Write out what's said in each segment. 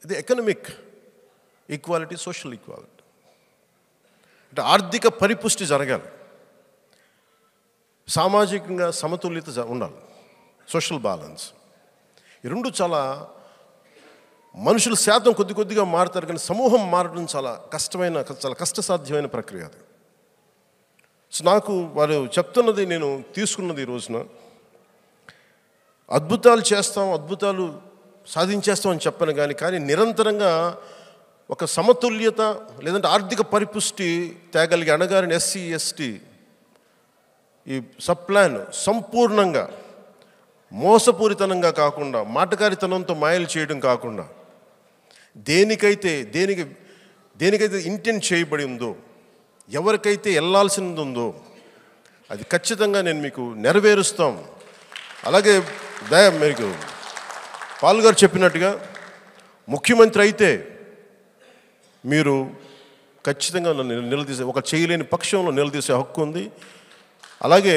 ఇది economic equality, social equality. అంటే ఆర్థిక పరిపుష్టి జరగాలి, సామాజికంగా సమతుల్యత ఉండాలి, సోషల్ బ్యాలెన్స్. ఈ రెండు చాలా మనుషుల శాతం కొద్ది కొద్దిగా మారుతారు, కానీ సమూహం మారడం చాలా కష్టసాధ్యమైన ప్రక్రియ అది. సో నాకు వారు చెప్తున్నది నేను తీసుకున్నది ఈ రోజున, అద్భుతాలు చేస్తాం, అద్భుతాలు సాధించేస్తాం అని చెప్పను, కానీ నిరంతరంగా ఒక సమతుల్యత లేదంటే ఆర్థిక పరిపుష్టి తేగలిగే అణగారిన ఎస్సీ ఎస్టీ ఈ సబ్ ప్లాన్ సంపూర్ణంగా మోసపూరితనంగా కాకుండా, మాటకారితనంతో మాయలు చేయడం కాకుండా, దేనికైతే ఇంటెంట్ చేయబడి ఉందో, ఎవరికైతే వెళ్ళాల్సింది ఉందో అది ఖచ్చితంగా నేను మీకు నెరవేరుస్తాం. అలాగే మీకు పాల్ గారు చెప్పినట్టుగా ముఖ్యమంత్రి అయితే మీరు ఖచ్చితంగా నన్ను నిలదీసే, ఒక చేయలేని పక్షంలో నిలదీసే హక్కు ఉంది. అలాగే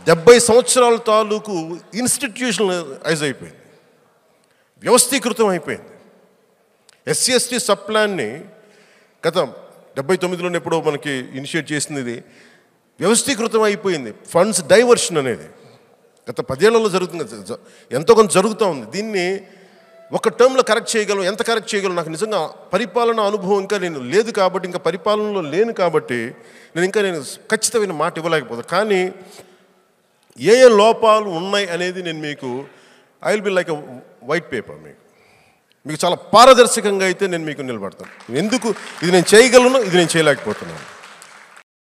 70 సంవత్సరాల తాలూకు ఇన్స్టిట్యూషనలైజ్ అయిపోయింది, వ్యవస్థీకృతం అయిపోయింది. ఎస్సీ ఎస్టీ సబ్ ప్లాన్ని గత 79లోనే ఎప్పుడో మనకి ఇనిషియేట్ చేసింది, ఇది వ్యవస్థీకృతం అయిపోయింది. ఫండ్స్ డైవర్షన్ అనేది గత 10 ఏళ్లలో జరుగుతుంది, ఎంతో కొంత జరుగుతూ ఉంది. దీన్ని ఒక టర్మ్లో కరెక్ట్ చేయగలం, ఎంత కరెక్ట్ చేయగలం నాకు నిజంగా పరిపాలన అనుభవం ఇంకా నేను లేదు కాబట్టి, ఇంకా పరిపాలనలో లేను కాబట్టి నేను ఖచ్చితమైన మాట ఇవ్వలేకపోతాను. కానీ ఏ లోపాలు ఉన్నాయి అనేది నేను మీకు I will be like a white paper, మీకు చాలా పారదర్శకంగా అయితే నేను మీకు నిలబడతాను. ఎందుకు ఇది నేను చేయగలను, ఇది నేను చేయలేకపోతున్నాను.